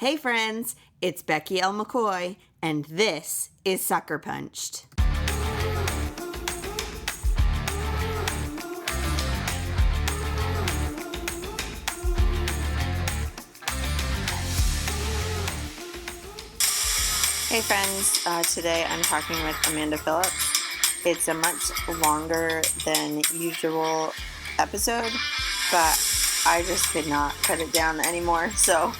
Hey friends, it's Becky L. McCoy, and this is Sucker Punched. Hey friends, today I'm talking with Amanda Phillips. It's a much longer than usual episode, but I just could not cut it down anymore, so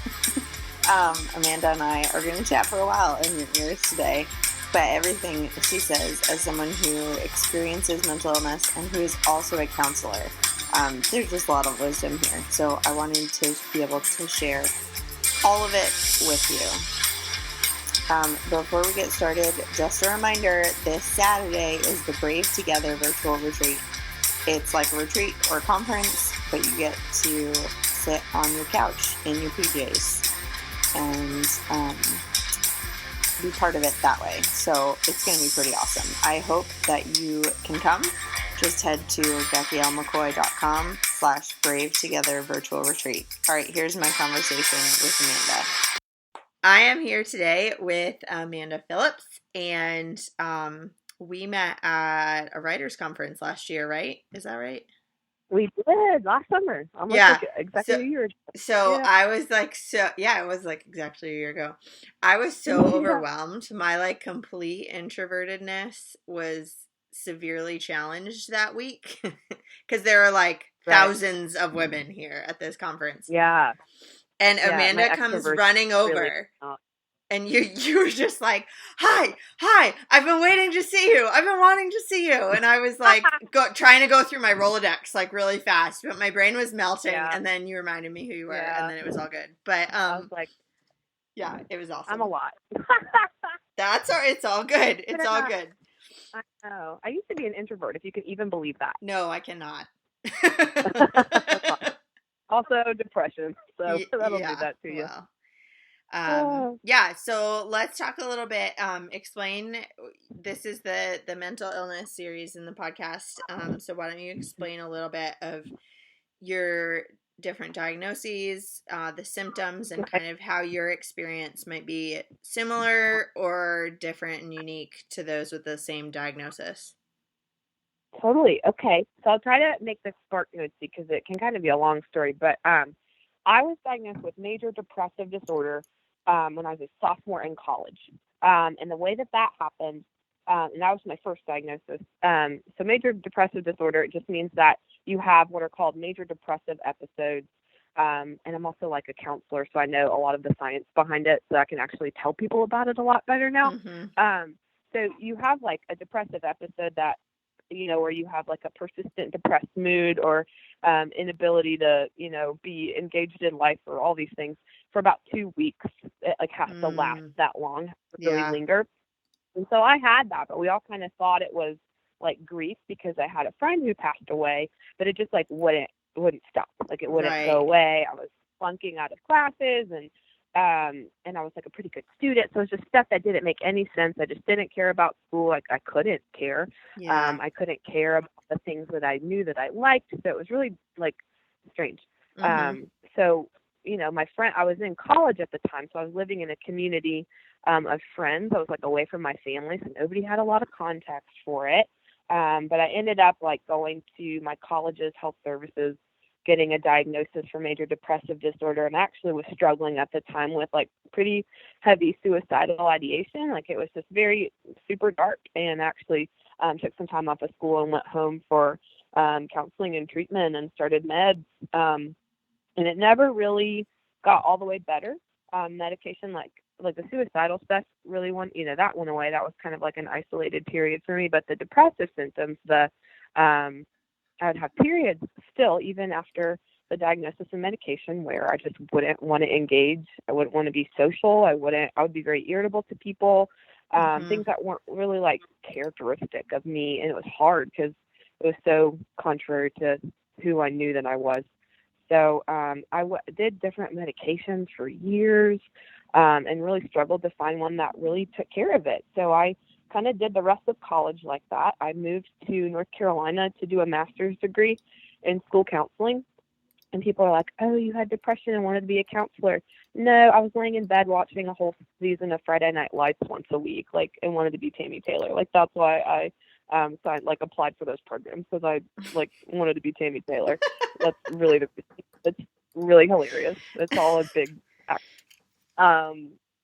Amanda and I are going to chat for a while in your ears today. But everything she says, as someone who experiences mental illness and who is also a counselor, there's just a lot of wisdom here. So I wanted to be able to share all of it with you. Before we get started, just a reminder, this Saturday is the Brave Together virtual retreat. It's like a retreat or conference, but you get to sit on your couch in your PJs and be part of it that way. So it's going to be pretty awesome. I hope that you can come. Just head to beckylmccoy.com/Brave Together virtual retreat. All right, here's my conversation with Amanda. I am here today with Amanda Phillips, and we met at a writers' conference last year, right? Is that right? We did last summer. Almost like exactly a year ago. So yeah. I was like, it was like exactly a year ago. I was so overwhelmed. My like complete introvertedness was severely challenged that week because there are like thousands of women here at this conference. Yeah. And Amanda comes running over. Really and you were just like, hi, I've been waiting to see you. I've been wanting to see you. And I was like, trying to go through my Rolodex like really fast, but my brain was melting. Yeah. And then you reminded me who you were, and then it was all good. But I was like, yeah, it was awesome. I'm a lot. It's all good. It's all good. I know. I used to be an introvert, if you can even believe that. No, I cannot. Also depression. So that'll do that to you. Well. So let's talk a little bit, explain, this is the mental illness series in the podcast, so why don't you explain a little bit of your different diagnoses, the symptoms, and kind of how your experience might be similar or different and unique to those with the same diagnosis. Totally. Okay. So I'll try to make this spark notes because it can kind of be a long story, but I was diagnosed with major depressive disorder when I was a sophomore in college. And the way that happened, and that was my first diagnosis. So major depressive disorder, it just means that you have what are called major depressive episodes. And I'm also like a counselor, so I know a lot of the science behind it, so I can actually tell people about it a lot better now. Mm-hmm. So you have like a depressive episode that, where you have like a persistent depressed mood or inability to, be engaged in life or all these things for about 2 weeks. It like has to last that long, really linger. And so I had that, but we all kind of thought it was like grief because I had a friend who passed away, but it just like wouldn't stop. Like it wouldn't go away. I was flunking out of classes and I was like a pretty good student. So it was just stuff that didn't make any sense. I just didn't care about school. Like I couldn't care. Yeah. I couldn't care about the things that I knew that I liked. So it was really like strange. Mm-hmm. So, my friend, I was in college at the time. So I was living in a community of friends. I was like away from my family. So nobody had a lot of context for it. But I ended up like going to my college's health services, getting a diagnosis for major depressive disorder, and actually was struggling at the time with like pretty heavy suicidal ideation. Like it was just very super dark, and actually took some time off of school and went home for counseling and treatment and started meds. And it never really got all the way better. Medication, like the suicidal stuff really that went away. That was kind of like an isolated period for me, but the depressive symptoms, I would have periods still, even after the diagnosis and medication, where I just wouldn't want to engage. I wouldn't want to be social. I would be very irritable to people, things that weren't really like characteristic of me. And it was hard because it was so contrary to who I knew that I was. So I did different medications for years and really struggled to find one that really took care of it. So I kind of did the rest of college like that. I moved to North Carolina to do a master's degree in school counseling. And people are like, oh, you had depression and wanted to be a counselor. No, I was laying in bed watching a whole season of Friday Night Lights once a week, like, and wanted to be Tammy Taylor. Like, that's why I signed, like, applied for those programs, because I, like, wanted to be Tammy Taylor. That's really hilarious. It's all a big act.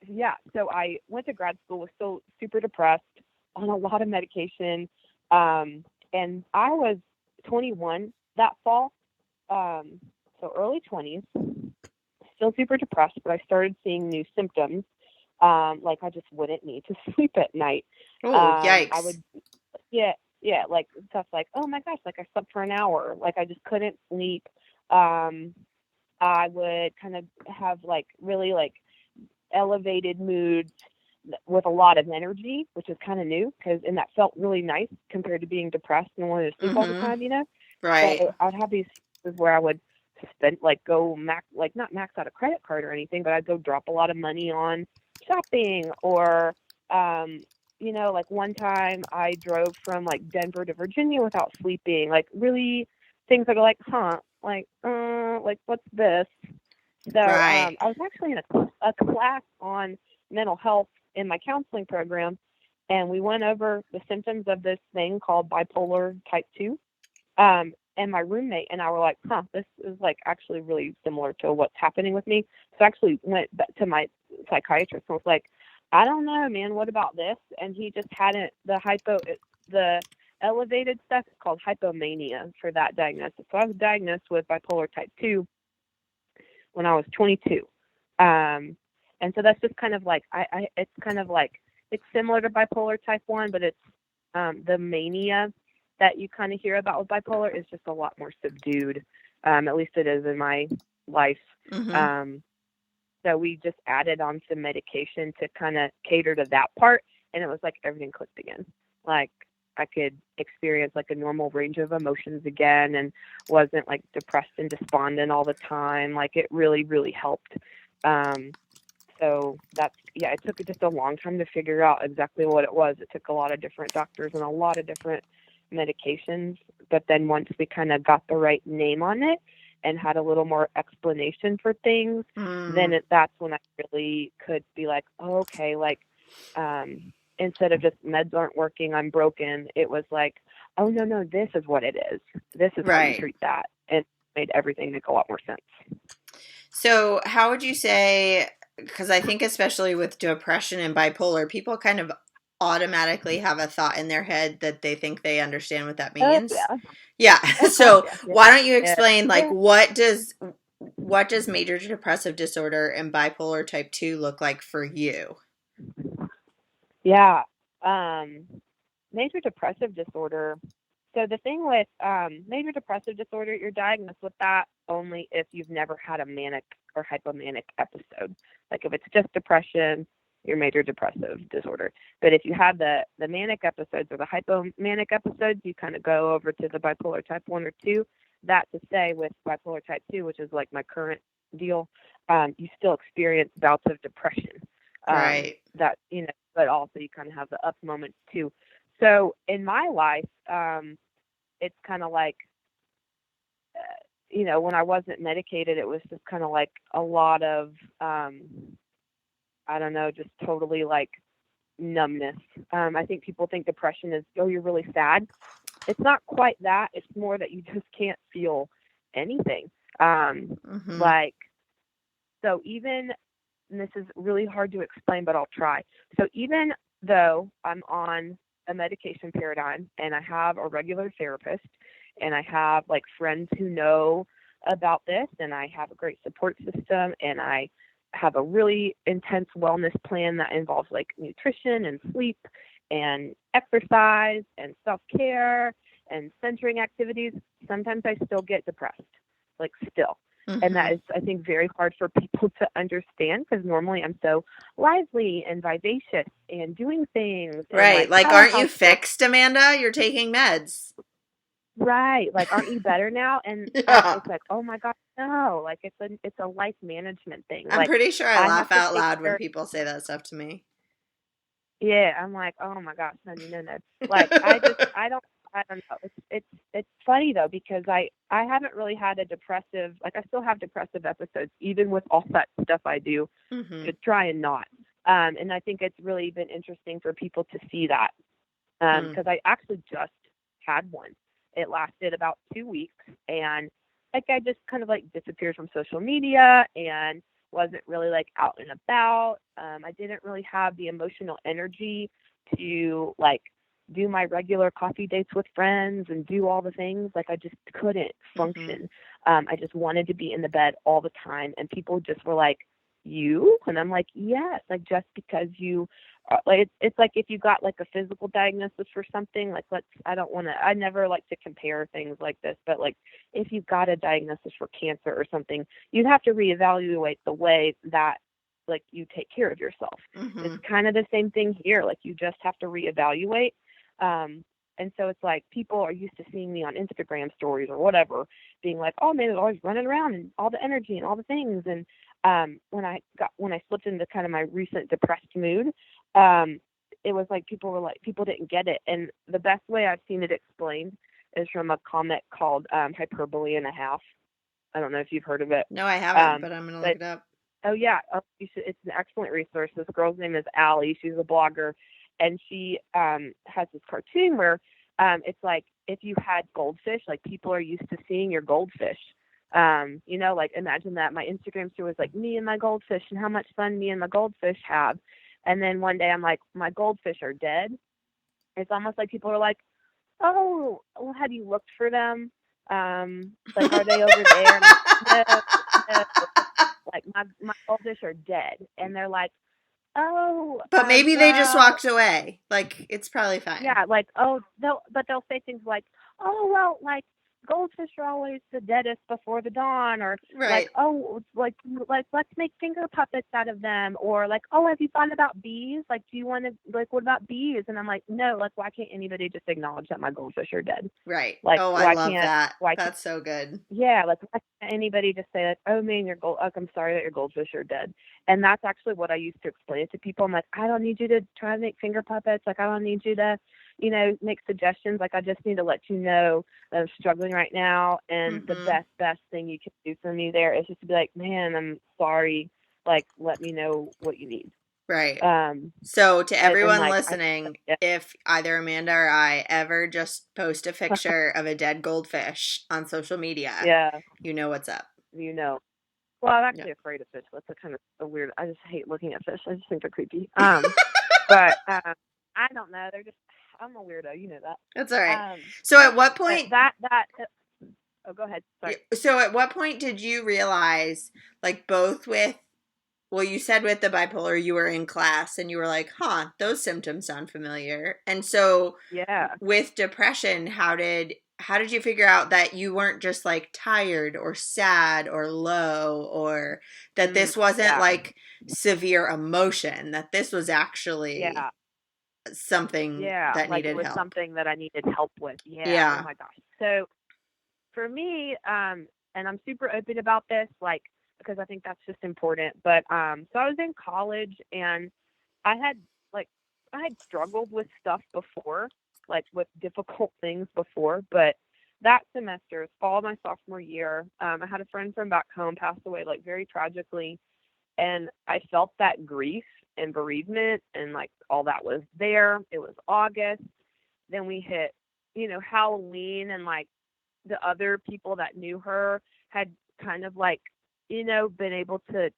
Yeah, so I went to grad school, was still super depressed, on a lot of medication, and I was 21 that fall, so early 20s, still super depressed, but I started seeing new symptoms. Like I just wouldn't need to sleep at night. Oh, I yikes. would, yeah, like stuff like, oh my gosh, like I slept for an hour, like I just couldn't sleep. Um, I would kind of have like really like elevated moods with a lot of energy, which is kind of new, and that felt really nice compared to being depressed and wanting to sleep all the Mm-hmm. time, you know. Right. So I'd have these phases where I would spend, like, go max, like not max out a credit card or anything, but I'd go drop a lot of money on shopping, or like one time I drove from like Denver to Virginia without sleeping, like really things that are like, like what's this? So Right. I was actually in a class on mental health in my counseling program, and we went over the symptoms of this thing called bipolar type 2. And my roommate and I were like, this is like actually really similar to what's happening with me. So I actually went back to my psychiatrist and was like, I don't know, man, what about this? And he just hadn't, the elevated stuff is called hypomania for that diagnosis. So I was diagnosed with bipolar type 2 when I was 22. And so that's just kind of like, it's kind of like, it's similar to bipolar type 1, but it's the mania that you kind of hear about with bipolar is just a lot more subdued. At least it is in my life. Mm-hmm. So we just added on some medication to kind of cater to that part. And it was like everything clicked again. Like I could experience like a normal range of emotions again, and wasn't like depressed and despondent all the time. Like it really, really helped. So it took just a long time to figure out exactly what it was. It took a lot of different doctors and a lot of different medications. But then once we kind of got the right name on it and had a little more explanation for things, then that's when I really could be like, oh, okay, like, instead of just meds aren't working, I'm broken, it was like, oh, no, this is what it is. This is how you Right. treat that. And it made everything make a lot more sense. So, how would you say, because I think especially with depression and bipolar, people kind of automatically have a thought in their head that they think they understand what that Oh, means. yeah. Yeah. Oh, gosh, So, yeah. why don't you Yeah. explain like Yeah. what does major depressive disorder and bipolar type 2 look like for you? Yeah. Major depressive disorder. So the thing with major depressive disorder, you're diagnosed with that only if you've never had a manic or hypomanic episode. Like if it's just depression, you're major depressive disorder. But if you have the manic episodes or the hypomanic episodes, you kind of go over to the bipolar type 1 or 2. That to say, with bipolar type 2, which is like my current deal, you still experience bouts of depression. Right. But also you kind of have the up moments too. So in my life, it's kind of like, when I wasn't medicated, it was just kind of like a lot of, I don't know, just totally like numbness. I think people think depression is, oh, you're really sad. It's not quite that. It's more that you just can't feel anything. Mm-hmm. Like, so even, and this is really hard to explain, but I'll try. So even though I'm on a medication paradigm and I have a regular therapist and I have like friends who know about this and I have a great support system and I have a really intense wellness plan that involves like nutrition and sleep and exercise and self-care and centering activities, sometimes I still get depressed, like still. And that is, I think, very hard for people to understand, because normally I'm so lively and vivacious and doing things. Right. And Like, aren't you powerhouse girl. fixed, Amanda? You're taking meds. Right. Like, aren't you better now? And Yeah. it's like, oh my God, no. Like, it's a life management thing. I'm Like, pretty sure I I laugh have to out take loud when care. people say that stuff to me. Yeah. I'm like, oh my gosh, honey, no. Like, I I don't know. It's funny though because I haven't really had a depressive, like I still have depressive episodes even with all that stuff I do Mm-hmm. to try and not. And I think it's really been interesting for people to see that because I actually just had one. It lasted about 2 weeks, and like I just kind of like disappeared from social media and wasn't really like out and about. I didn't really have the emotional energy to like do my regular coffee dates with friends and do all the things. Like I just couldn't Mm-hmm. function. I just wanted to be in the bed all the time, and people just were like, "You?" And I'm like, "Yes." Like just because you like it's like if you got like a physical diagnosis for something, like I don't want to, I never like to compare things like this, but like if you got a diagnosis for cancer or something, you'd have to reevaluate the way that like you take care of yourself. Mm-hmm. It's kind of the same thing here. Like you just have to reevaluate. And so it's like people are used to seeing me on Instagram stories or whatever, being like, "Oh man, always running around and all the energy and all the things." And when I slipped into kind of my recent depressed mood, um, it was like people didn't get it. And the best way I've seen it explained is from a comic called Hyperbole and a Half. I don't know if you've heard of it. No, I haven't, Um, but I'm gonna look but it up. oh yeah, it's an excellent resource. This girl's name is Allie. She's a blogger, and she has this cartoon where it's like if you had goldfish, like people are used to seeing your goldfish. Like imagine that my Instagram story was like me and my goldfish and how much fun me and my goldfish have. And then one day I'm like, my goldfish are dead. It's almost like people are like, oh, well, have you looked for them? Like, are they over there? And I'm like, no, no. Like my goldfish are dead, and they're like, oh, But maybe they just well, walked away. Like, it's probably fine. yeah, like, oh, they'll say things like, oh, well, like, goldfish are always the deadest before the dawn, or like, Right. oh, like, let's make finger puppets out of them, or like, oh, have you thought about bees? Like, do you want to, like, what about bees? And I'm like, no, like, why can't anybody just acknowledge that my goldfish are dead? Right. Like, Oh, I love that. why can't, That's so good. yeah, like, why can't anybody just say like, oh man, like, I'm sorry that your goldfish are dead. And that's actually what I used to explain it to people. I'm like, I don't need you to try to make finger puppets. Like, I don't need you to, make suggestions. Like, I just need to let you know that I'm struggling right now. And the Mm-hmm. best thing you can do for me there is just to be like, man, I'm sorry. Like, let me know what you need. Right. Um, So, to and everyone like, listening, if either Amanda or I ever just post a picture of a dead goldfish on social media, yeah, you know what's up. you know. Well, I'm Yeah. actually afraid of fish. That's a kind of a weird. I just hate looking at fish. I just think they're creepy. But I don't know. They're just. I'm a weirdo. You know That's all that. right. So, at what But point that. Oh, go ahead. Yeah, Sorry. so at what point did you realize, like both with, well, you said with the bipolar, you were in class and you were like, huh, those symptoms sound familiar. And so Yeah. with depression, how did you figure out that you weren't just like tired or sad or low, or that this wasn't Yeah. like severe emotion, that this was actually Yeah. something Yeah. that Like it needed was help? something that I needed help with. Yeah. Oh Yeah. my gosh. So for me, and I'm super open about this, like because I think that's just important. But so I was in college and I had like I had struggled with stuff before, like with difficult things before, but that semester, fall my sophomore year, I had a friend from back home pass away like very tragically, and I felt that grief and bereavement and like all that was there. It was August. Then we hit, Halloween, and like the other people that knew her had kind of like, been able to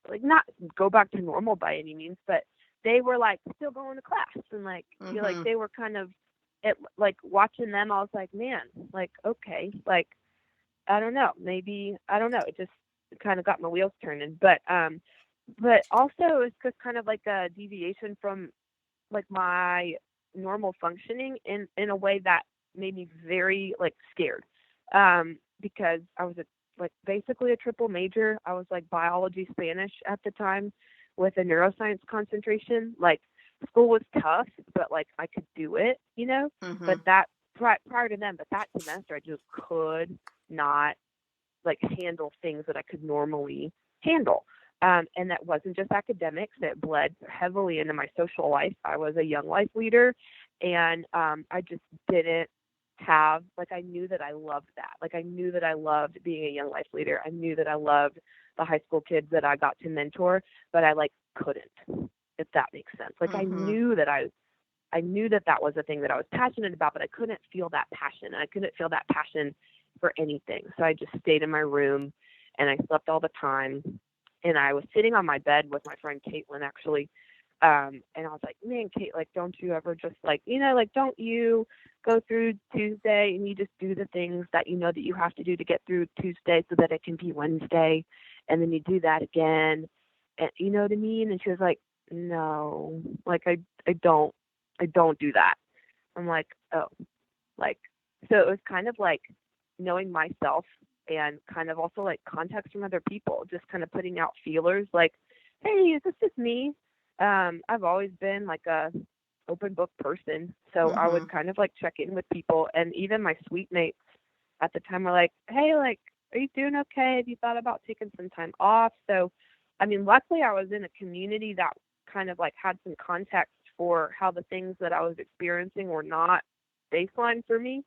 like not go back to normal by any means, but they were like still going to class and like like Mm-hmm. they were kind of it like watching them. I was like, man, like okay, like I don't know, maybe I don't know. It just kind of got my wheels turning, but also it's just kind of like a deviation from like my normal functioning in a way that made me very like scared because I was like basically a triple major. I was like biology Spanish at the time with a neuroscience concentration. Like school was tough, but like I could do it, Mm-hmm. but that prior to then, but that semester I just could not like handle things that I could normally handle. And that wasn't just academics. It bled heavily into my social life. I was a young life leader, and I just didn't. have, like, I knew that I loved that. Like, I knew that I loved being a young life leader. I knew that I loved the high school kids that I got to mentor, but I, like, couldn't, if that makes sense. Like, I knew that that was a thing that I was passionate about, but I couldn't feel that passion. I couldn't feel that passion for anything. So I just stayed in my room and I slept all the time. And I was sitting on my bed with my friend Caitlin, actually. And I was like, man, Kate, like, don't you ever just, like, like, don't you go through Tuesday and you just do the things that you know that you have to do to get through Tuesday so that it can be Wednesday, and then you do that again, and you know what I mean? And she was like, no, like, I don't do that. I'm like, oh, like, so it was kind of like knowing myself and kind of also like context from other people, just kind of putting out feelers like, hey, is this just me? I've always been like a open book person. So I would kind of like check in with people, and even my suite mates at the time were like, hey, like, are you doing okay? Have you thought about taking some time off? So, I mean, luckily I was in a community that kind of like had some context for how the things that I was experiencing were not baseline for me.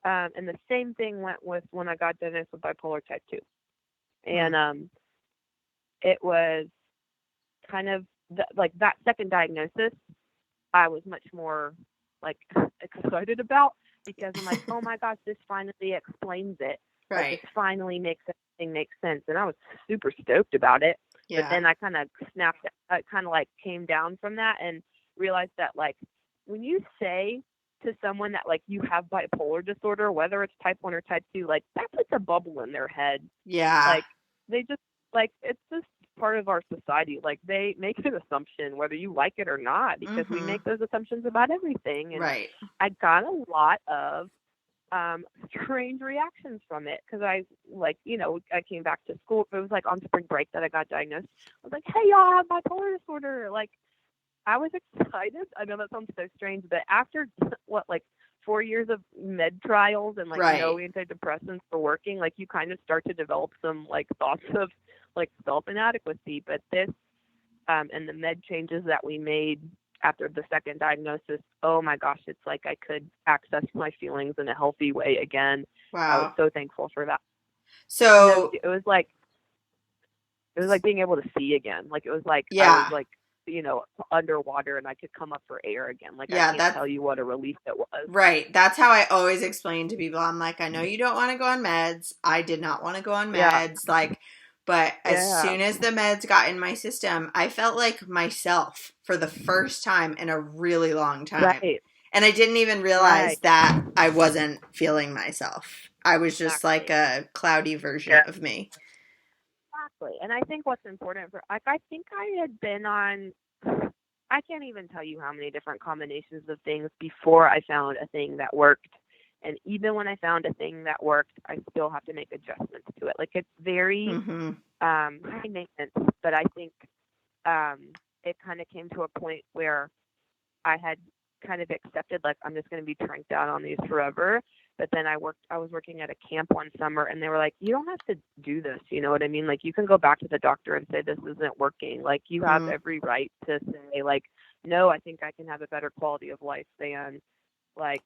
And the same thing went with when I got diagnosed with bipolar type 2. And it was kind of like that second diagnosis, I was much more like excited about, because I'm like, oh my gosh, this finally explains it. Right. Like, this finally makes everything make sense. And I was super stoked about it. Yeah. But then I kind of snapped, I kind of like came down from that and realized that, like, when you say to someone that like you have bipolar disorder, whether it's type 1 or type 2, like, that puts a bubble in their head. Yeah. Like, they just, like, it's just part of our society. Like, they make an assumption whether you like it or not, because we make those assumptions about everything. And right. I got a lot of strange reactions from it, because I, like, I came back to school. It was like on spring break that I got diagnosed. I was like, hey, y'all, I have bipolar disorder. Like, I was excited. I know that sounds so strange, but after what, like 4 years of med trials and like no antidepressants for working, like, you kind of start to develop some like thoughts of like self-inadequacy. But this and the med changes that we made after the second diagnosis, oh my gosh, it's like I could access my feelings in a healthy way again. Wow. I was so thankful for that. So it was like being able to see again. Like, it was like yeah. I was like, underwater and I could come up for air again. Like, I can't tell you what a relief it was. Right. That's how I always explain to people. I'm like, I know you don't want to go on meds. I did not want to go on meds. Like, but as soon as the meds got in my system, I felt like myself for the first time in a really long time. Right. And I didn't even realize that I wasn't feeling myself. I was just like a cloudy version of me. Exactly. And I think what's important for, like, I think I had been on, I can't even tell you how many different combinations of things before I found a thing that worked. And even when I found a thing that worked, I still have to make adjustments to it. Like, it's very high maintenance, but I think it kind of came to a point where I had kind of accepted, like, I'm just going to be tranked out on these forever. But then I was working at a camp one summer, and they were like, you don't have to do this. You know what I mean? Like, you can go back to the doctor and say, this isn't working. Like, you have every right to say, like, no, I think I can have a better quality of life than, like,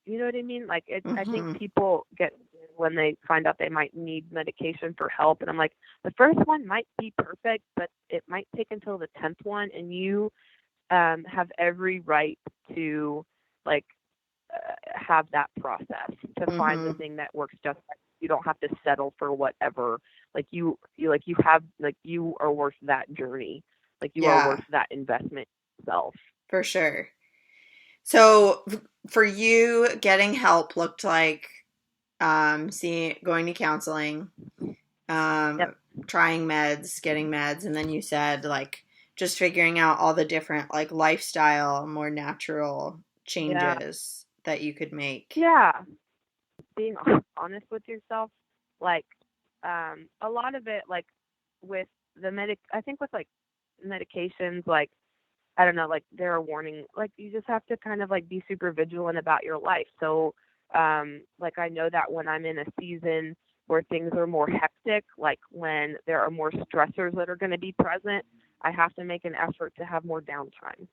you know what I mean? Like, I think people get, when they find out they might need medication for help, and I'm like, the first one might be perfect, but it might take until the 10th one, and you have every right to, like, have that process to find the thing that works just right. You don't have to settle for whatever. Like, you have, like, you are worth that journey. Like, you are worth that investment yourself. For sure. So for you, getting help looked like going to counseling, trying meds, getting meds, and then you said, like, just figuring out all the different, like, lifestyle, more natural changes that you could make. Yeah. Being honest with yourself, like, a lot of it, like, with the I think with, like, medications, like, I don't know, like, there are warning, like, you just have to kind of, like, be super vigilant about your life. So, like, I know that when I'm in a season where things are more hectic, like when there are more stressors that are going to be present, I have to make an effort to have more downtime.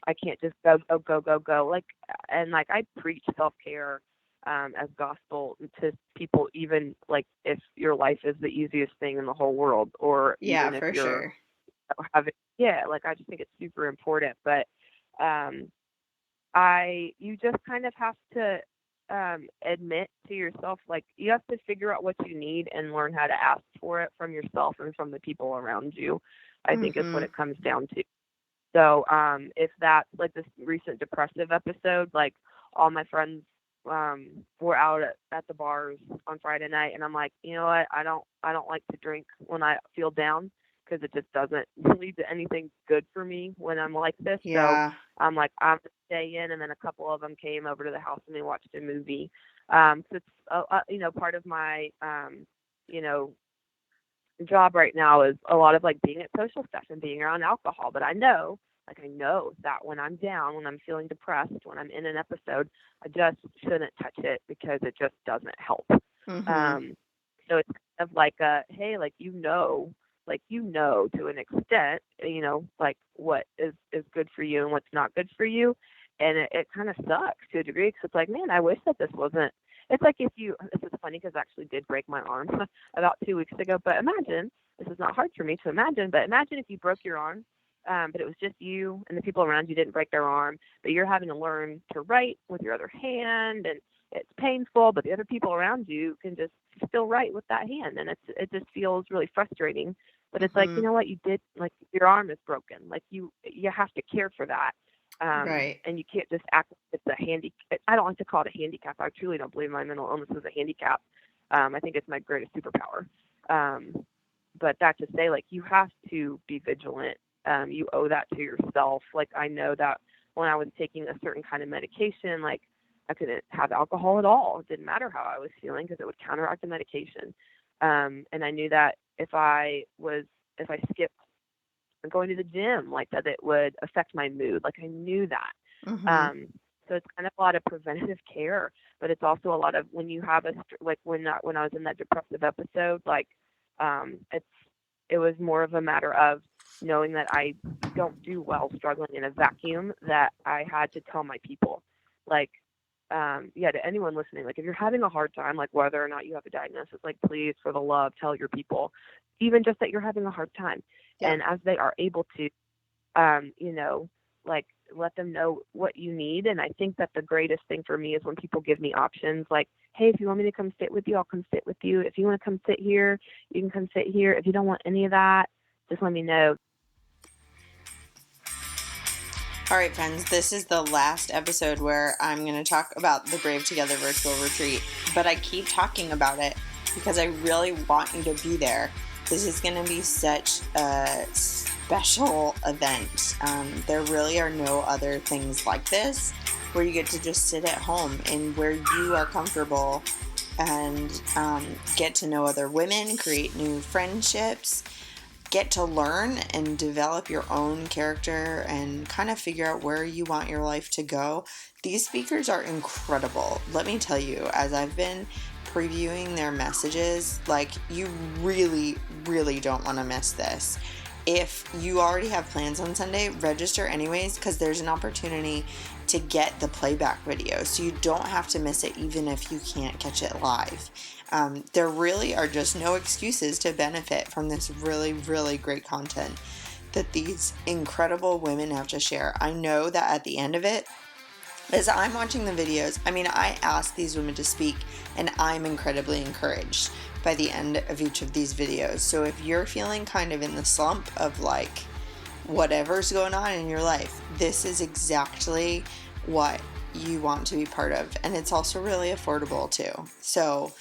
I can't just go. Like, and like I preach self-care as gospel to people, even like if your life is the easiest thing in the whole world, or Yeah, even if for you're sure. having, yeah, like I just think it's super important. But you just kind of have to admit to yourself, like you have to figure out what you need and learn how to ask for it from yourself and from the people around you. I think is what it comes down to. So if that's like this recent depressive episode, like all my friends were out at the bars on Friday night, and I'm like, you know what, I don't like to drink when I feel down, because it just doesn't lead to anything good for me when I'm like this. So Yeah. I'm like, I'm gonna stay in, and then a couple of them came over to the house and we watched a movie. So it's part of my you know job right now is a lot of like being at social stuff and being around alcohol. But I know that when I'm down, when I'm feeling depressed, when I'm in an episode, I just shouldn't touch it because it just doesn't help. So it's kind of like hey, like to an extent, like what is good for you and what's not good for you. And it kind of sucks to a degree, because it's like, man, I wish that this wasn't. It's like this is funny because I actually did break my arm about 2 weeks ago. But imagine, this is not hard for me to imagine, but imagine if you broke your arm, but it was just you and the people around you didn't break their arm, but you're having to learn to write with your other hand, and it's painful, but the other people around you can just still write with that hand, and it just feels really frustrating. But it's like, you know what, you did, like your arm is broken, like you have to care for that. Right. And you can't just act like it's a I don't like to call it a handicap. I truly don't believe my mental illness is a handicap. I think it's my greatest superpower. But that to say, like, you have to be vigilant. You owe that to yourself. Like, I know that when I was taking a certain kind of medication, like, I couldn't have alcohol at all. It didn't matter how I was feeling, because it would counteract the medication. And I knew that if I skipped going to the gym, like that it would affect my mood. Like I knew that. So it's kind of a lot of preventative care, but it's also a lot of when you have when I was in that depressive episode, like it was more of a matter of knowing that I don't do well struggling in a vacuum, that I had to tell my people, like, to anyone listening, like if you're having a hard time, like whether or not you have a diagnosis, like please, for the love, tell your people, even just that you're having a hard time. Yeah. And as they are able to, like let them know what you need. And I think that the greatest thing for me is when people give me options, like, hey, if you want me to come sit with you, I'll come sit with you. If you want to come sit here, you can come sit here. If you don't want any of that, just let me know. All right, friends, this is the last episode where I'm going to talk about the Brave Together virtual retreat, but I keep talking about it because I really want you to be there. This is going to be such a special event. There really are no other things like this where you get to just sit at home and where you are comfortable and get to know other women, create new friendships, get to learn and develop your own character and kind of figure out where you want your life to go. These speakers are incredible. Let me tell you, as I've been previewing their messages, like you really, really don't want to miss this. If you already have plans on Sunday, register anyways, because there's an opportunity to get the playback video, so you don't have to miss it even if you can't catch it live. There really are just no excuses to benefit from this really, really great content that these incredible women have to share. I know that at the end of it, as I'm watching the videos, I ask these women to speak, and I'm incredibly encouraged by the end of each of these videos. So if you're feeling kind of in the slump of like whatever's going on in your life, this is exactly what you want to be part of. And it's also really affordable too. So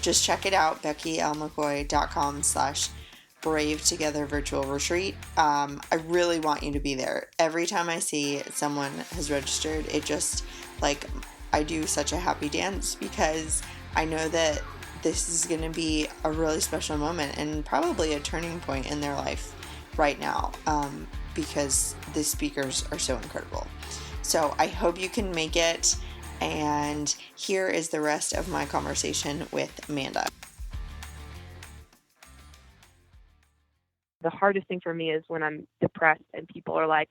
just check it out, beckylmccoy.com/Brave Together Virtual Retreat. I really want you to be there. Every time I see someone has registered, it just, like, I do such a happy dance, because I know that this is going to be a really special moment and probably a turning point in their life right now, because the speakers are so incredible. So I hope you can make it, and here is the rest of my conversation with Amanda. the hardest thing for me is when I'm depressed and people are like,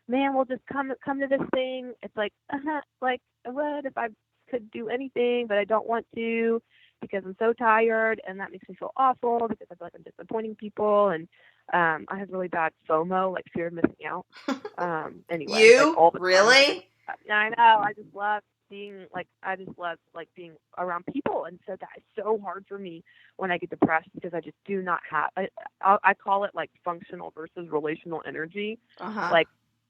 man, we'll just come to this thing. It's like, like, what if I could do anything, but I don't want to because I'm so tired, and that makes me feel awful because I feel like I'm disappointing people, and I have really bad FOMO, like fear of missing out. Anyway, like You? all the time. Really? I know. I just love being like, I just love like being around people, and so that is so hard for me when I get depressed because I just do not have. I call it like functional versus relational energy. Uh-huh. Like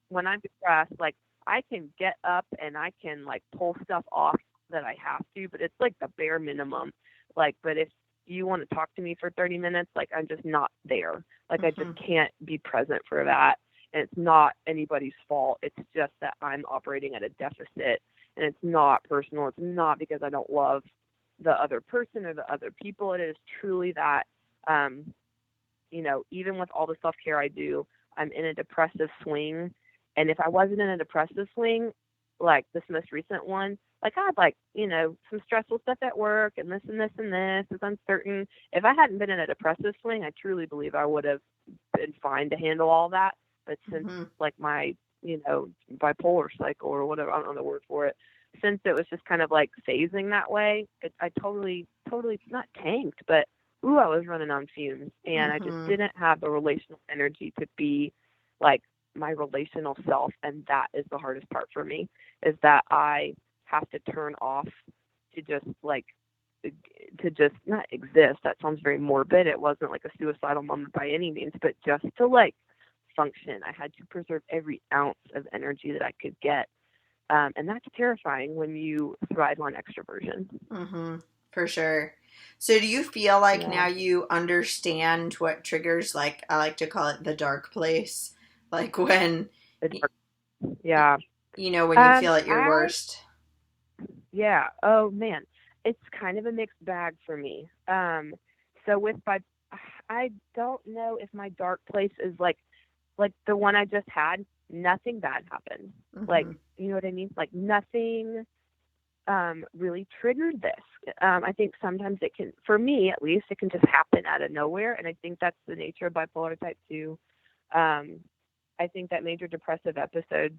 when I'm depressed, like I can get up and I can like pull stuff off that I have to, but it's like the bare minimum. Like, but if you want to talk to me for 30 minutes, like I'm just not there. Like I just can't be present for that. And it's not anybody's fault. It's just that I'm operating at a deficit, and it's not personal. It's not because I don't love the other person or the other people. It is truly that, even with all the self-care I do, I'm in a depressive swing. And if I wasn't in a depressive swing, like this most recent one, like I had like, some stressful stuff at work and this and this and this is uncertain. If I hadn't been in a depressive swing, I truly believe I would have been fine to handle all that. But since like my, bipolar cycle or whatever, I don't know the word for it, since it was just kind of like phasing that way, I totally not tanked, but I was running on fumes, and I just didn't have the relational energy to be like my relational self. And that is the hardest part for me, is that I have to turn off to just not exist. That sounds very morbid. It wasn't like a suicidal moment by any means, but just to like function. I had to preserve every ounce of energy that I could get. And that's terrifying when you thrive on extroversion. For sure. So do you feel like now you understand what triggers, like I like to call it the dark place? Like when, yeah. when you feel at your worst? Yeah. Oh man. It's kind of a mixed bag for me. So I don't know if my dark place is like the one I just had. Nothing bad happened. Like, you know what I mean? Like nothing really triggered this. I think sometimes it can, for me at least, it can just happen out of nowhere. And I think that's the nature of bipolar type 2. I think that major depressive episodes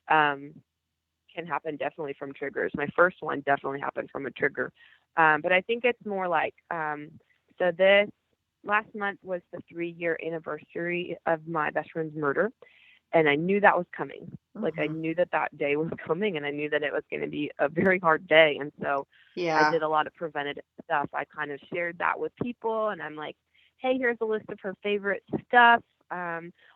can happen definitely from triggers. My first one definitely happened from a trigger. But I think it's more like, so this last month was the 3-year anniversary of my best friend's murder. And I knew that was coming. Like I knew that day was coming, and I knew that it was going to be a very hard day. And so I did a lot of preventative stuff. I kind of shared that with people, and I'm like, hey, here's a list of her favorite stuff.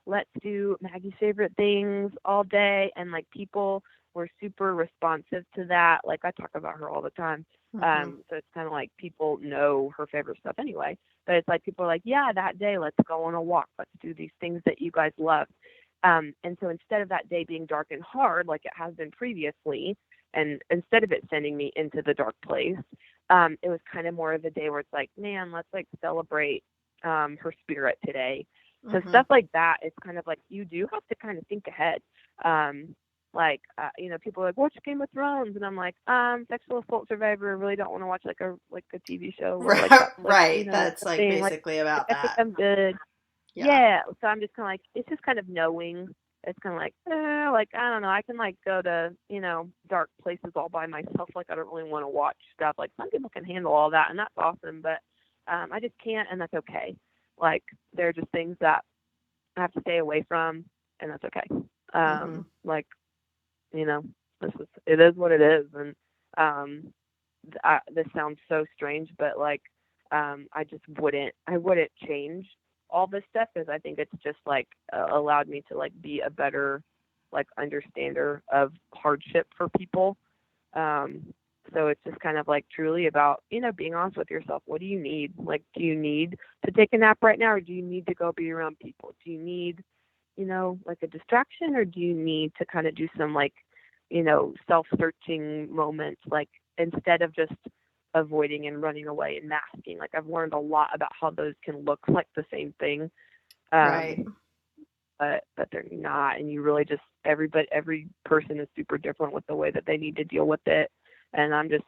Let's do Maggie's favorite things all day. And like people were super responsive to that. Like I talk about her all the time. So it's kind of like people know her favorite stuff anyway. But it's like people are like, yeah, that day, let's go on a walk. Let's do these things that you guys love. And so instead of that day being dark and hard like it has been previously, and instead of it sending me into the dark place, it was kind of more of a day where it's like, man, let's like celebrate her spirit today. So stuff like that, it's kind of like you do have to kind of think ahead. People are like, watch Game of Thrones, and I'm like, sexual assault survivor. I really don't want to watch like a TV show. Right, right. That's like basically about that. I think I'm good. Yeah. So I'm just kind of like, it's just kind of knowing. It's kind of like, I don't know. I can like go to, dark places all by myself. Like I don't really want to watch stuff. Like some people can handle all that, and that's awesome. But I just can't, and that's okay. Like there are just things that I have to stay away from, and that's okay. It is what it is. And this sounds so strange, but like I wouldn't change all this stuff, because I think it's just like allowed me to like be a better like understander of hardship for people. So it's just kind of like truly about, being honest with yourself. What do you need? Like, do you need to take a nap right now, or do you need to go be around people? Do you need, like a distraction, or do you need to kind of do some like, self-searching moments, like instead of just avoiding and running away and masking? Like I've learned a lot about how those can look like the same thing. Right. But they're not, and you really just, every person is super different with the way that they need to deal with it. And I'm just,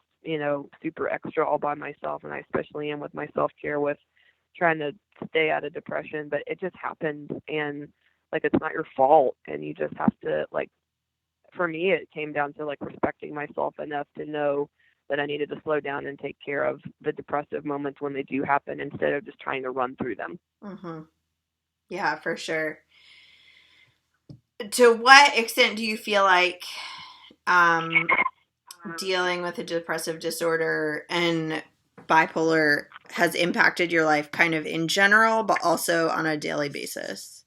super extra all by myself, and I especially am with my self-care, with trying to stay out of depression, but it just happened, and like it's not your fault, and you just have to like. For me, it came down to like respecting myself enough to know that I needed to slow down and take care of the depressive moments when they do happen instead of just trying to run through them. Mm-hmm. Yeah, for sure. To what extent do you feel like um, dealing with a depressive disorder and bipolar has impacted your life kind of in general, but also on a daily basis?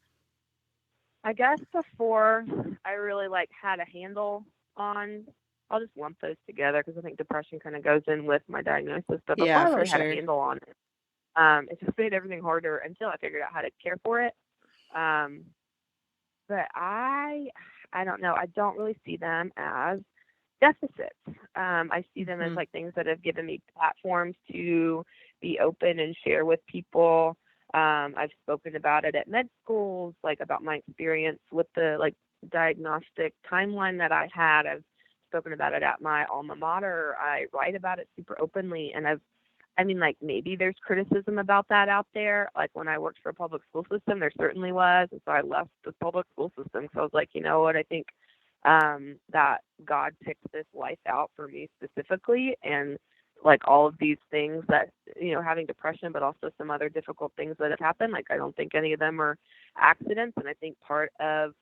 I guess before I really like had a handle on, I'll just lump those together because I think depression kind of goes in with my diagnosis. But before Yeah, I for really had a sure. handle on it, it just made everything harder until I figured out how to care for it. Um, but I don't know. I don't really see them as deficits. I see them as Mm-hmm. like things that have given me platforms to be open and share with people. I've spoken about it at med schools, like about my experience with the like diagnostic timeline that I had. I've spoken about it at my alma mater. I write about it super openly, and I mean, like maybe there's criticism about that out there. Like when I worked for a public school system, there certainly was, and so I left the public school system. So I was like, you know what, I think that God picked this life out for me specifically, and like all of these things that having depression, but also some other difficult things that have happened. Like I don't think any of them are accidents, and I think part of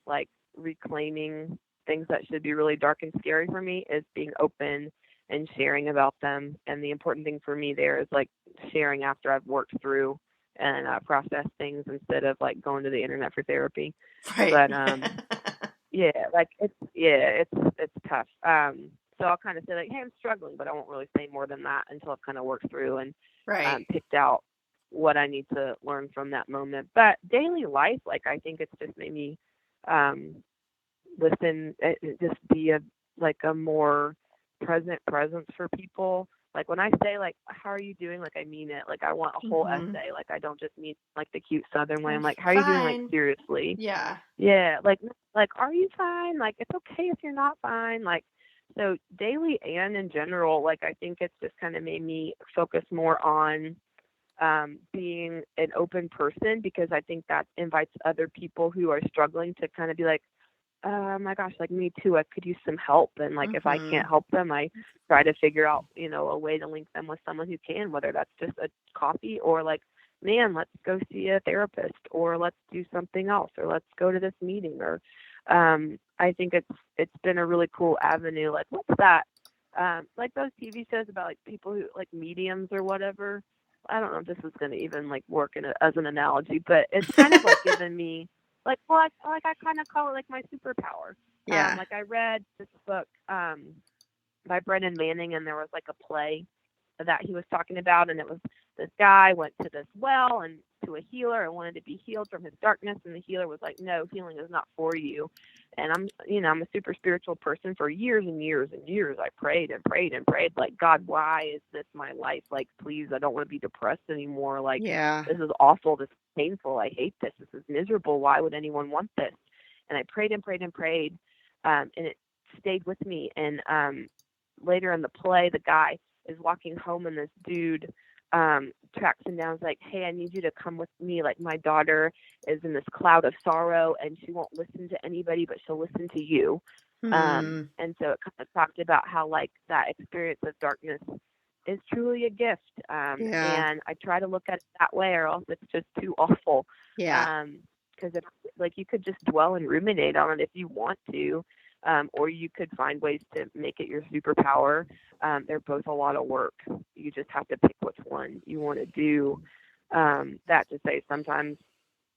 like reclaiming things that should be really dark and scary for me is being open and sharing about them. And the important thing for me there is like sharing after I've worked through and processed things instead of like going to the internet for therapy. Right. But yeah, like it's tough. So I'll kind of say like, hey, I'm struggling, but I won't really say more than that until I've kind of worked through and Right. picked out what I need to learn from that moment. But daily life, like I think it's just made me um, listen, just be a more present presence for people. Like when I say like, how are you doing? Like I mean it. Like I want a whole Mm-hmm. essay. Like I don't just mean like the cute Southern way. I'm I'm like, how are you doing? Like fine. seriously. Yeah. Yeah, like are you fine? Like it's okay if you're not fine. Like so daily and in general, like I think it's just kind of made me focus more on being an open person because I think that invites other people who are struggling to kind of be like, oh my gosh, like me too. I could use some help, and like if I Mm-hmm. can't help them, I try to figure out, a way to link them with someone who can, whether that's just a coffee or like, man, let's go see a therapist, or let's do something else, or let's go to this meeting, or I think it's been a really cool avenue. Like what's that? Like those TV shows about like people who like mediums or whatever. I don't know if this is going to even like work as an analogy, but it's kind of like given me like well I kind of call it like my superpower. Yeah. Like I read this book by Brennan Manning, and there was like a play that he was talking about, and it was this guy went to this well and to a healer and wanted to be healed from his darkness, and the healer was like, no, healing is not for you. And I'm a super spiritual person. For years and years and years I prayed and prayed and prayed, like, God, why is this my life? Like, please, I don't want to be depressed anymore. Like, Yeah. this is awful, this is painful, I hate this is miserable, why would anyone want this? And I prayed and prayed and prayed, and it stayed with me. And later in the play, the guy is walking home, and this dude tracks him down. Is like, hey, I need you to come with me. Like my daughter is in this cloud of sorrow, and she won't listen to anybody, but she'll listen to you. Hmm. And so it kind of talked about how like that experience of darkness is truly a gift. Yeah. And I try to look at it that way, or else it's just too awful. Yeah. Because if like you could just dwell and ruminate on it if you want to, or you could find ways to make it your superpower. They're both a lot of work. You just have to pick which one you want to do. That to say, sometimes,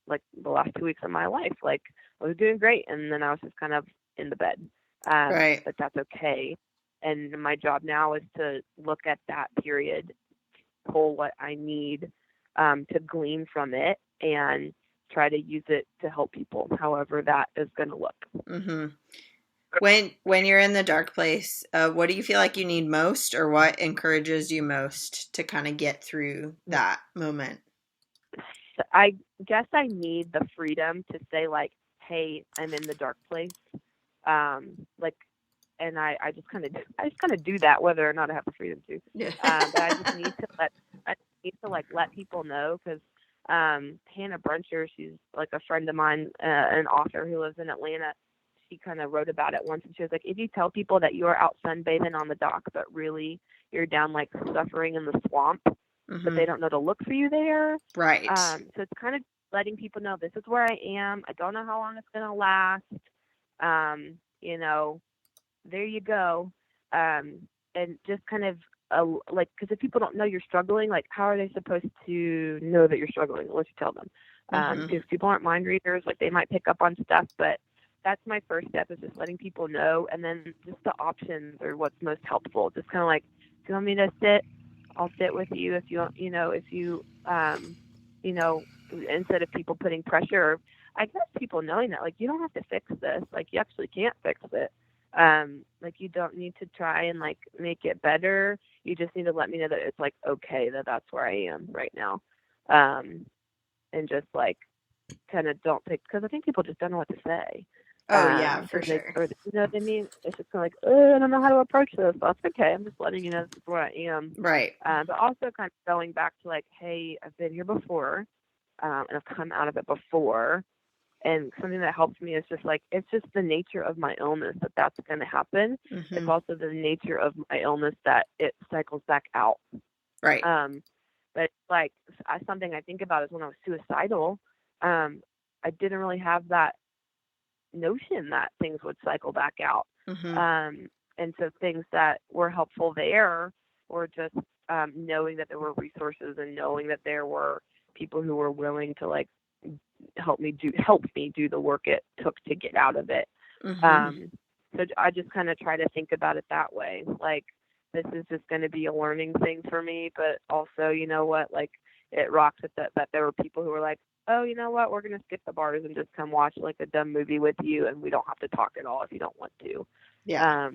like the last 2 weeks of my life, like I was doing great, and then I was just kind of in the bed. Right. But that's okay. And my job now is to look at that period, pull what I need to glean from it, and try to use it to help people, however that is going to look. Mm-hmm. When you're in the dark place, what do you feel like you need most, or what encourages you most to kind of get through that moment? I guess I need the freedom to say like, hey, I'm in the dark place. Like, and I just kind of do that whether or not I have the freedom to. Yeah. But I just need to let people know because Hannah Bruncher, she's like a friend of mine, an author who lives in Atlanta. She kind of wrote about it once, and she was like, if you tell people that you are out sunbathing on the dock, but really you're down like suffering in the swamp, but they don't know to look for you there. Right. So it's kind of letting people know this is where I am. I don't know how long it's going to last. You know, there you go. And just kind of like, because if people don't know you're struggling, like, how are they supposed to know that you're struggling unless you tell them? Because people aren't mind readers, like they might pick up on stuff, but that's my first step, is just letting people know, and then just the options are what's most helpful. Just kind of like, if you want me to sit, I'll sit with you. If you, if you, instead of people putting pressure, I guess people knowing that, like, you don't have to fix this. Like, you actually can't fix it. Like, you don't need to try and like make it better. You just need to let me know that it's like okay, that that's where I am right now. And just like kind of don't pick, because I think people just don't know what to say. Oh yeah, for or they, sure. or you know what I mean? It's just kind of like, I don't know how to approach this. That's okay. I'm just letting you know this is where I am. Right. But also kind of going back to like, hey, I've been here before, and I've come out of it before. And something that helps me is just like, it's just the nature of my illness that that's going to happen. It's also the nature of my illness that it cycles back out. Right. But like, something I think about is when I was suicidal, I didn't really have that notion that things would cycle back out. And so things that were helpful there were just knowing that there were resources, and knowing that there were people who were willing to like help me do the work it took to get out of it. So I just kind of try to think about it that way. Like, this is just going to be a learning thing for me, but also, you know what, like, it rocks that there were people who were like, oh, you know what, we're going to skip the bars and just come watch like a dumb movie with you, and we don't have to talk at all if you don't want to. Yeah.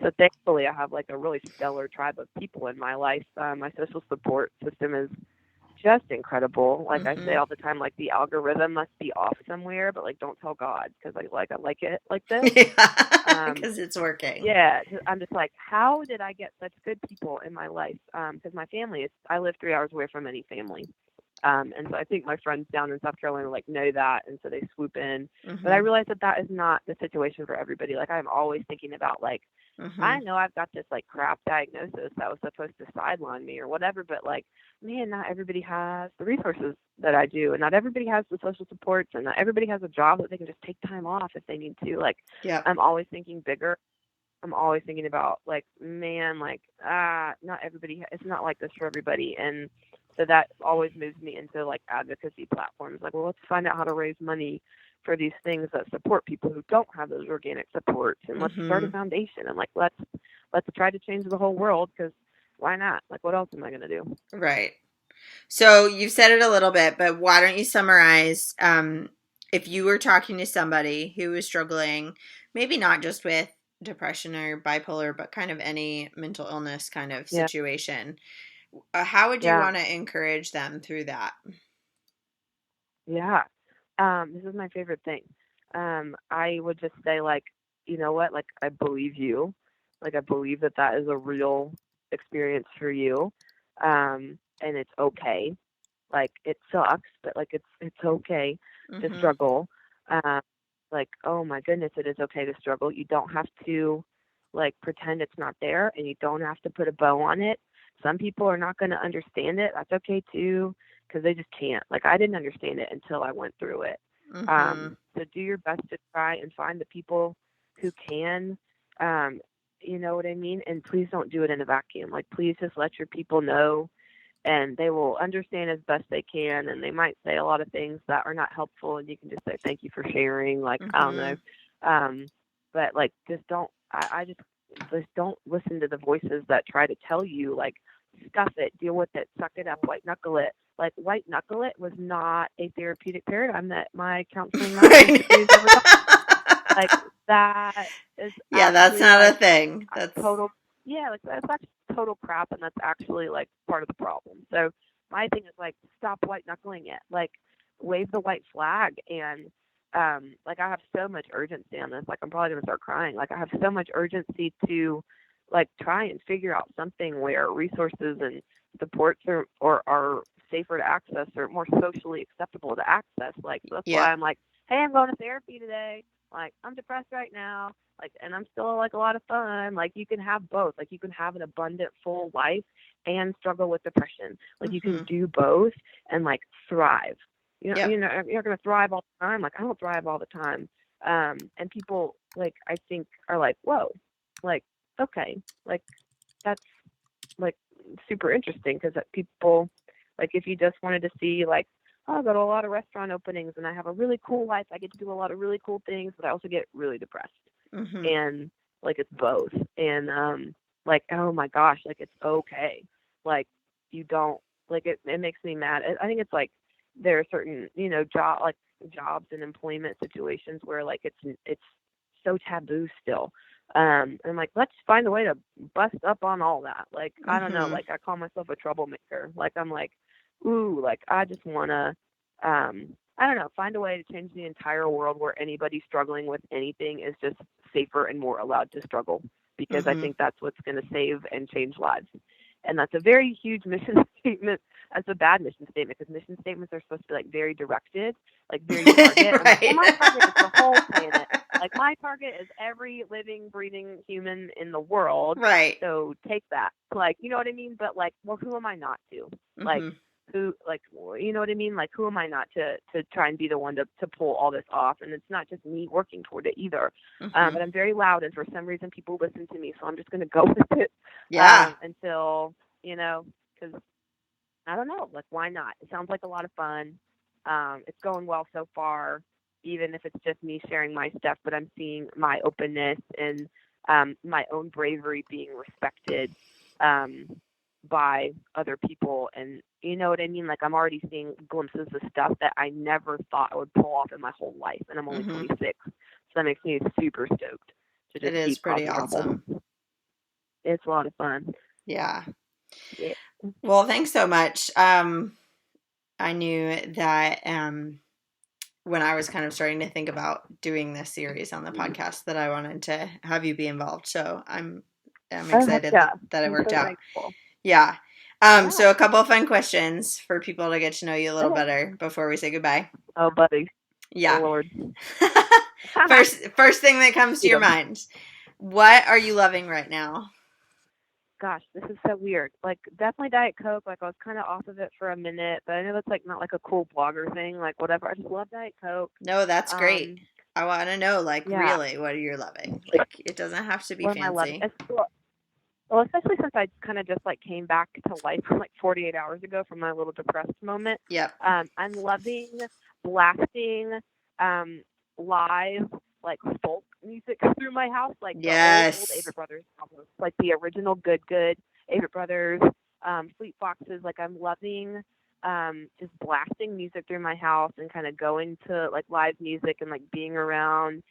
So thankfully I have like a really stellar tribe of people in my life. My social support system is just incredible. Like I say all the time, like, the algorithm must be off somewhere, but like, don't tell God, because I like it like this. Because it's working. Yeah, I'm just like, how did I get such good people in my life? Because my family I live 3 hours away from any family. And so I think my friends down in South Carolina like know that, and so they swoop in. But I realize that is not the situation for everybody. Like, I'm always thinking about like, I know I've got this like crap diagnosis that was supposed to sideline me or whatever, but like, man, not everybody has the resources that I do, and not everybody has the social supports, and not everybody has a job that they can just take time off if they need to. Like, I'm always thinking bigger. I'm always thinking about like, man, like, not everybody, it's not like this for everybody. And so that always moves me into like advocacy platforms. Like, well, let's find out how to raise money for these things that support people who don't have those organic supports, and let's start a foundation, and like, let's try to change the whole world, because why not? Like, what else am I going to do? Right. So you've said it a little bit, but why don't you summarize, if you were talking to somebody who was struggling, maybe not just with depression or bipolar, but kind of any mental illness kind of situation, how would you want to encourage them through that? Yeah. This is my favorite thing. I would just say, like, you know what? Like, I believe you. Like, I believe that is a real experience for you. And it's okay. Like, it sucks, but like, it's okay to struggle. Like, oh my goodness, it is okay to struggle. You don't have to like pretend it's not there, and you don't have to put a bow on it. Some people are not going to understand it. That's okay too, because they just can't. Like, I didn't understand it until I went through it. So do your best to try and find the people who can, you know what I mean? And please don't do it in a vacuum. Like, please just let your people know, and they will understand as best they can. And they might say a lot of things that are not helpful, and you can just say, thank you for sharing. Like, I don't know. But like, just don't, I just don't listen to the voices that try to tell you, like, stuff it, deal with it, suck it up, white knuckle it. Like, white knuckle it was not a therapeutic paradigm that my counseling degrees ever taught. Like, that is that's not like a thing. That's total. Yeah, like, that's actually total crap, and that's actually like part of the problem. So my thing is like, stop white knuckling it. Like, wave the white flag. And like, I have so much urgency on this. Like, I'm probably gonna start crying. Like, I have so much urgency to like try and figure out something where resources and supports are safer to access or more socially acceptable to access. Like, so that's why Yeah. I'm like, hey, I'm going to therapy today. Like, I'm depressed right now. Like, and I'm still like a lot of fun. Like, you can have both. Like, you can have an abundant, full life and struggle with depression. Like, you can Mm-hmm. do both and like thrive. Yep. You're not gonna thrive all the time. Like, I don't thrive all the time. And people like I think are like, whoa, like, okay, like that's like super interesting because people like if you just wanted to see like, oh, I go to a lot of restaurant openings and I have a really cool life. I get to do a lot of really cool things, but I also get really depressed. Mm-hmm. And like it's both. And like, oh my gosh, like it's okay. Like you don't like it makes me mad. I think it's like there are certain, jobs and employment situations where like it's so taboo still. And I'm like, let's find a way to bust up on all that. Like, I don't know, Mm-hmm. like I call myself a troublemaker. Like I'm like, ooh, like I just wanna I don't know, find a way to change the entire world where anybody struggling with anything is just safer and more allowed to struggle because I Mm-hmm. think that's what's going to save and change lives. And that's a very huge mission statement. That's a bad mission statement because mission statements are supposed to be like very directed, like very target. I'm like, well, Right. my target is the whole planet. Like my target is every living, breathing human in the world. Right. So take that. Like, you know what I mean? But like, well, who am I not to? Like, Mm-hmm. who like you know what I mean? Like who am I not to try and be the one to pull all this off? And it's not just me working toward it either. Mm-hmm. But I'm very loud, and for some reason people listen to me, so I'm just going to go with it Yeah. until because I don't know, like why not? It sounds like a lot of fun. It's going well so far, even if it's just me sharing my stuff. But I'm seeing my openness and my own bravery being respected. Um, by other people and you know what I mean? Like I'm already seeing glimpses of stuff that I never thought I would pull off in my whole life and I'm only Mm-hmm. 26. So that makes me super stoked to It just is keep pretty causing trouble. awesome. It's a lot of fun. Yeah. Yeah. Well, thanks so much. I knew that when I was kind of starting to think about doing this series on the podcast that I wanted to have you be involved. So I'm Oh heck excited yeah. that it I'm worked so out. grateful. Yeah. Yeah. So a couple of fun questions for people to get to know you a little Okay. better before we say goodbye. Oh buddy. Oh Yeah. Lord. First thing that comes to Shoot your 'em. mind. What are you loving right now? Gosh, this is so weird. Like definitely Diet Coke. Like I was kind of off of it for a minute, but I know that's like not like a cool blogger thing. Like whatever. I just love Diet Coke. No, that's great. Um, I want to know, like, yeah. really, what are you loving? Like, it doesn't have to be What am I loving? fancy. Well, especially since I kind of just like came back to life like 48 hours ago from my little depressed moment. Yep. I'm loving blasting live like folk music through my house, like the old Yes. Avett Brothers albums, like the original good Avett Brothers, Fleet Foxes. Like I'm loving just blasting music through my house and kind of going to like live music and like being around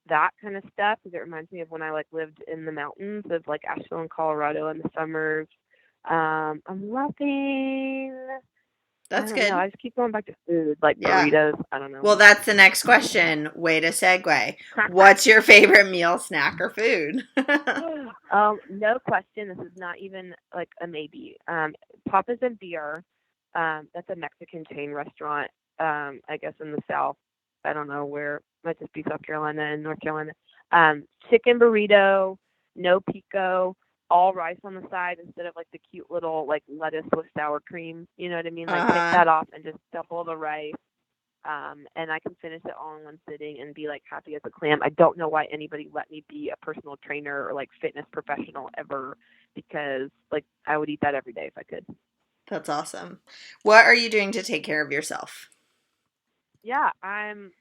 that kind of stuff because it reminds me of when I like lived in the mountains of like Asheville and Colorado in the summers. I'm loving. I That's don't know. good. I just keep going back to food, like Yeah. burritos. I don't know. Well, that's the next question. Way to segue. What's your favorite meal, snack, or food? No question. This is not even like a maybe. Papa's and Beer. That's a Mexican chain restaurant. I guess in the South. I don't know where. Might just be South Carolina and North Carolina. Chicken burrito, no pico, all rice on the side instead of like the cute little like lettuce with sour cream. You know what I mean? Like take Uh-huh. that off and just double the rice. And I can finish it all in one sitting and be like happy as a clam. I don't know why anybody let me be a personal trainer or like fitness professional ever because like I would eat that every day if I could. That's awesome. What are you doing to take care of yourself? Yeah, I'm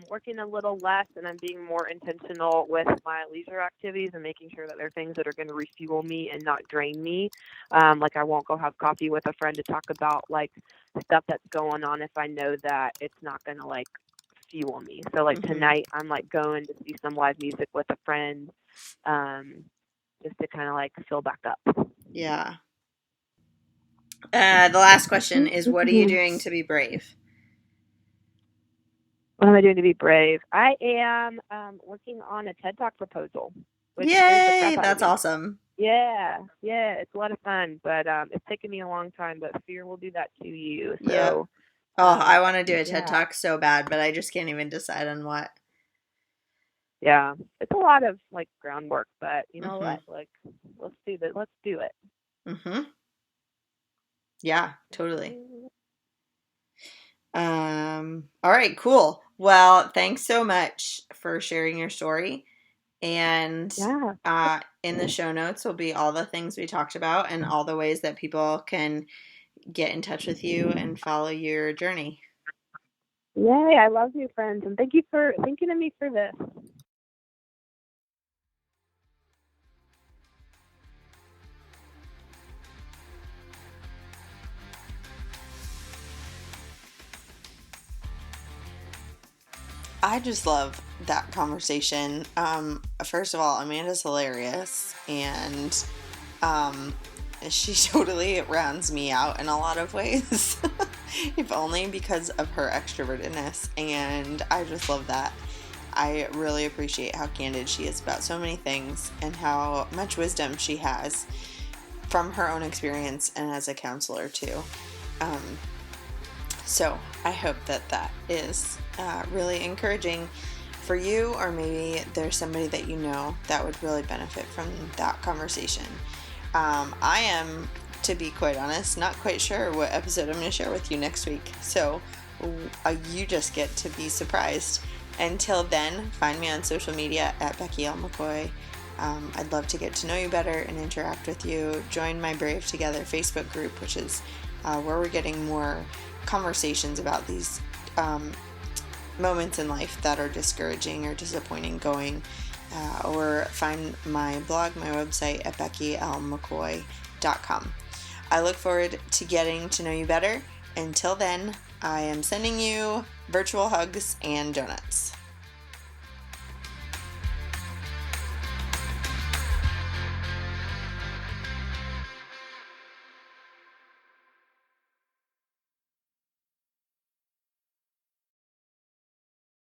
working a little less and I'm being more intentional with my leisure activities and making sure that they're things that are going to refuel me and not drain me. Like I won't go have coffee with a friend to talk about like stuff that's going on if I know that it's not going to like fuel me. So like Mm-hmm. tonight I'm like going to see some live music with a friend um, just to kind of like fill back up. Yeah. The last question is, what are you doing to be brave? What am I doing to be brave? I am working on a TED Talk proposal, which scares the Yay! crap out of That's me. awesome. Yeah, yeah, it's a lot of fun, but it's taken me a long time, but fear will do that to you. Yep. So, Oh, I want to do a TED yeah, Talk so bad, but I just can't even decide on what. yeah, it's a lot of like groundwork, but you know Mm-hmm. what? Like, let's do that. Let's do it. Mm-hmm. Yeah, totally. All right, cool. Well, thanks so much for sharing your story. And Yeah, in the show notes will be all the things we talked about and all the ways that people can get in touch with you and follow your journey. yay! I love you, friends, and thank you for thinking of me for this. I just love that conversation. First of all, Amanda's hilarious, and um, she totally rounds me out in a lot of ways, if only because of her extrovertedness. And I just love that. I really appreciate how candid she is about so many things and how much wisdom she has from her own experience and as a counselor, too. Um, so I hope that that is really encouraging for you, or maybe there's somebody that you know that would really benefit from that conversation. I am, to be quite honest, not quite sure what episode I'm going to share with you next week. So you just get to be surprised. Until then, find me on social media at Becky L. McCoy. I'd love to get to know you better and interact with you. Join my Brave Together Facebook group, which is where we're getting more conversations about these moments in life that are discouraging or disappointing going. Or find my blog, my website at beckylmccoy.com. I look forward to getting to know you better. Until then, I am sending you virtual hugs and donuts.